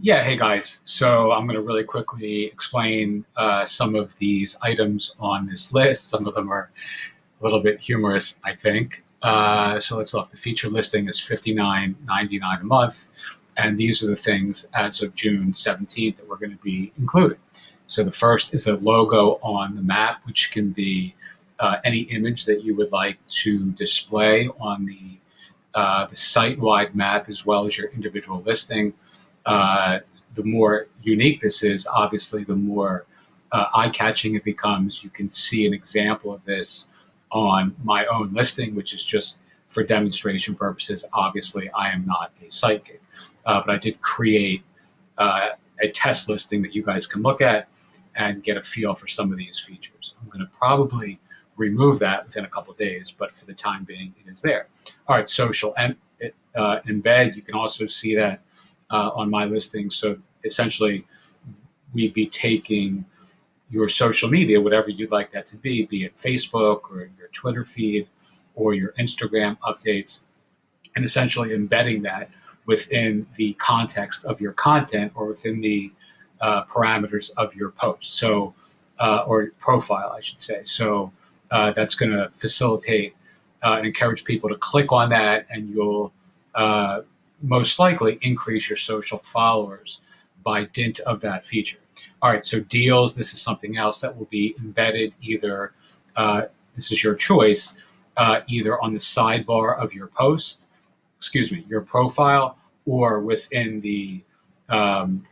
Yeah, hey guys. So I'm going to really quickly explain some of these items on this list. Some of them are a little bit humorous, I think. So let's look. The feature listing is $59.99 a month, and these are the things as of June 17th that we're going to be including. So the first is a logo on the map, which can be any image that you would like to display on the site-wide map as well as your individual listing. Uh, the more unique this is, obviously, the more eye-catching it becomes. You can see an example of this on my own listing, which is just for demonstration purposes. Obviously, I am not a psychic, but I did create a test listing that you guys can look at and get a feel for some of these features. I'm going to probably remove that within a couple of days, but for the time being, it is there. All right, social and embed. You can also see that on my listing. So essentially, we'd be taking your social media, whatever you'd like that to be it Facebook or your Twitter feed or your Instagram updates, and essentially embedding that within the context of your content or within the parameters of your post. So, or profile, I should say. So that's going to facilitate and encourage people to click on that, and you'll uh, most likely increase your social followers by dint of that feature. All right, so deals, this is something else that will be embedded either, this is your choice, either on the sidebar of your post, excuse me, your profile, or um,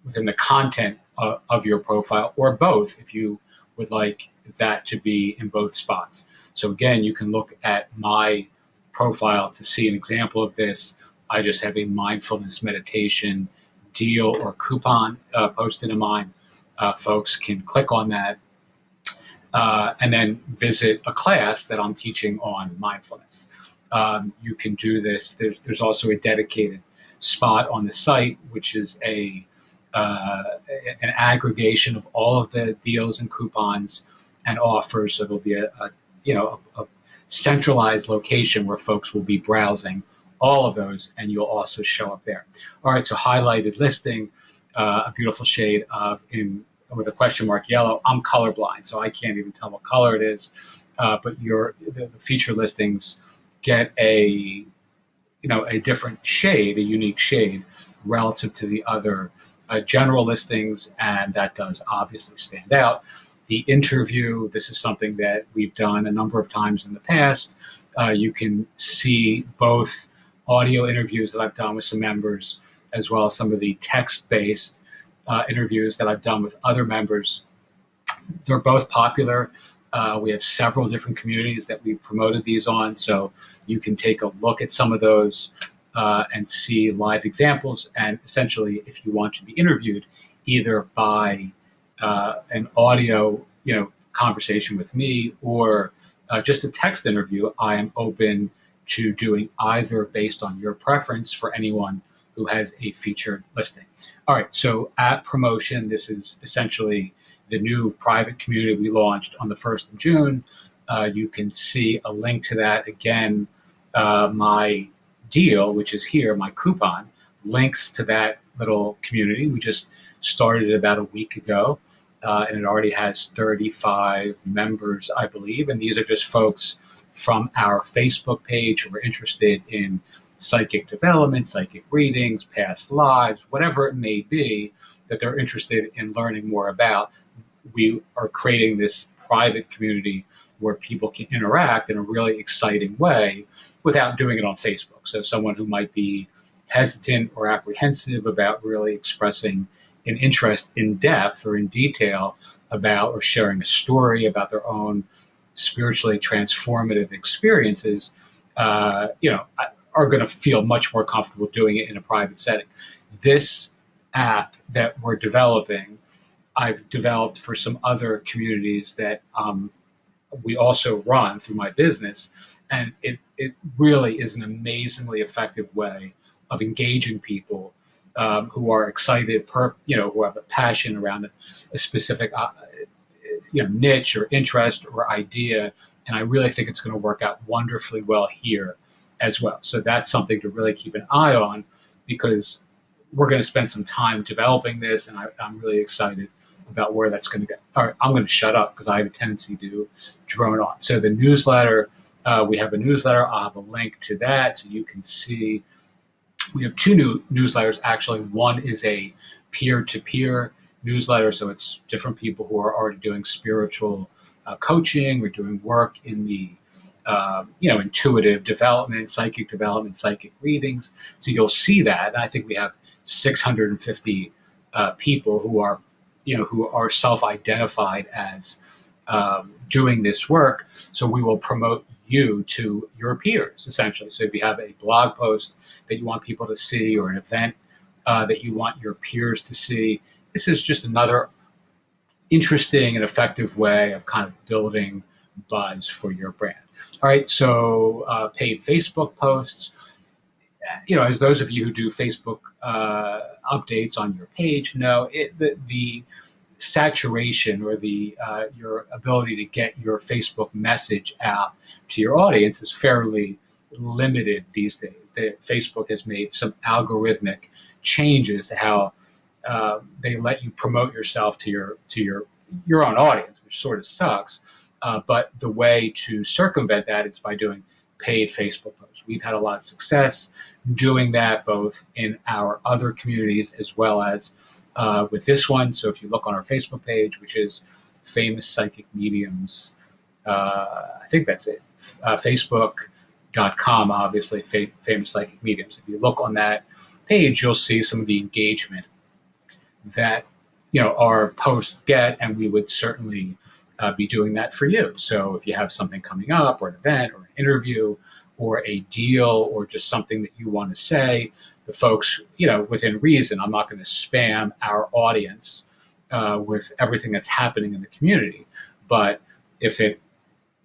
within the content of your profile, or both if you would like that to be in both spots. So again, you can look at my profile to see an example of this. I just have a mindfulness meditation deal or coupon posted in mine. Folks can click on that and then visit a class that I'm teaching on mindfulness. You can do this. There's also a dedicated spot on the site, which is an aggregation of all of the deals and coupons and offers. So there'll be a centralized location where folks will be browsing all of those, and you'll also show up there. All right, so highlighted listing, a beautiful shade of in with a question mark yellow. I'm colorblind, so I can't even tell what color it is. But the feature listings get a different shade, a unique shade relative to the other general listings, and that does obviously stand out. The interview, this is something that we've done a number of times in the past. You can see both audio interviews that I've done with some members, as well as some of the text-based interviews that I've done with other members. They're both popular. We have several different communities that we've promoted these on, so you can take a look at some of those and see live examples. And essentially, if you want to be interviewed, either by an audio, conversation with me, or just a text interview, I am open to doing either based on your preference for anyone who has a featured listing. All right, so at promotion, this is essentially the new private community we launched on the 1st of June. You can see a link to that. Again, my deal, which is here, my coupon, links to that little community. We just started it about a week ago, and it already has 35 members, I believe. And these are just folks from our Facebook page who are interested in psychic development, psychic readings, past lives, whatever it may be that they're interested in learning more about. We are creating this private community where people can interact in a really exciting way without doing it on Facebook. So someone who might be hesitant or apprehensive about really expressing an interest in depth or in detail about or sharing a story about their own spiritually transformative experiences, are going to feel much more comfortable doing it in a private setting. This app that we're developing, I've developed for some other communities that we also run through my business. And it really is an amazingly effective way of engaging people who are excited, who have a passion around a specific niche or interest or idea. And I really think it's going to work out wonderfully well here as well. So that's something to really keep an eye on, because we're going to spend some time developing this, and I'm really excited about where that's going to go. All right, I'm going to shut up because I have a tendency to drone on. So the newsletter, we have a newsletter. I'll have a link to that so you can see. We have two new newsletters, actually. One is a peer-to-peer newsletter, so it's different people who are already doing spiritual coaching or doing work in the intuitive development, psychic readings. So you'll see that, and I think we have 650 people who are self-identified as doing this work. So we will promote you to your peers, essentially. So if you have a blog post that you want people to see, or an event that you want your peers to see, this is just another interesting and effective way of kind of building buzz for your brand. All right, so paid Facebook posts. As those of you who do Facebook updates on your page know, the saturation, or your ability to get your Facebook message out to your audience is fairly limited these days. Facebook has made some algorithmic changes to how they let you promote yourself to your own audience, which sort of sucks. But the way to circumvent that is by doing paid Facebook posts. We've had a lot of success doing that, both in our other communities as well as with this one. So if you look on our Facebook page, which is Famous Psychic Mediums, I think that's it, Facebook.com, obviously, Famous Psychic Mediums. If you look on that page, you'll see some of the engagement that our posts get, and we would certainly be doing that for you. So if you have something coming up, or an event, or an interview, or a deal, or just something that you want to say, the folks, within reason, I'm not going to spam our audience with everything that's happening in the community. But if it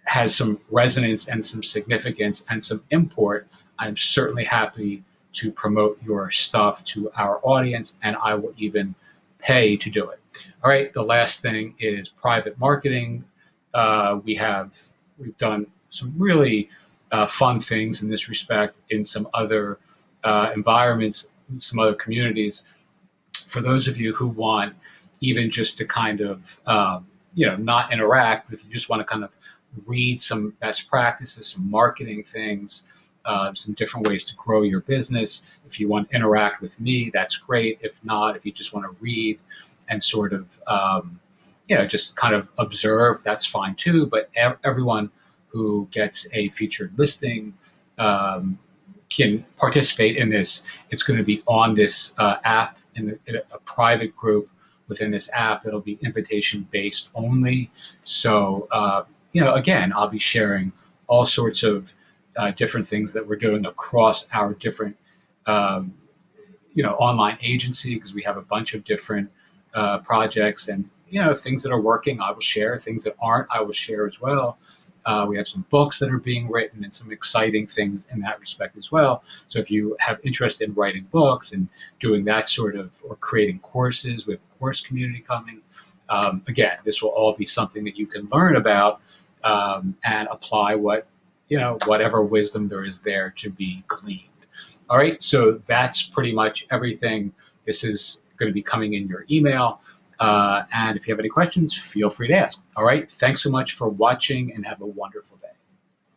has some resonance and some significance and some import, I'm certainly happy to promote your stuff to our audience, and I will even pay to do it. All right, the last thing is private marketing. We've done some really fun things in this respect in some other environments, some other communities. For those of you who want even just to kind of, not interact, but if you just want to kind of read some best practices, some marketing things, some different ways to grow your business. If you want to interact with me, that's great. If not, if you just want to read and sort of, just kind of observe, that's fine too. But everyone who gets a featured listing can participate in this. It's going to be on this app, in a private group within this app. It'll be invitation based only. So, again, I'll be sharing all sorts of different things that we're doing across our different, online agency, because we have a bunch of different projects, and things that are working, I will share. Things that aren't, I will share as well. We have some books that are being written and some exciting things in that respect as well. So if you have interest in writing books and doing that sort of, or creating courses, we have a course community coming. Again, this will all be something that you can learn about and apply whatever wisdom there is there to be gleaned. All right, so that's pretty much everything. This is going to be coming in your email. And if you have any questions, feel free to ask. All right, thanks so much for watching, and have a wonderful day.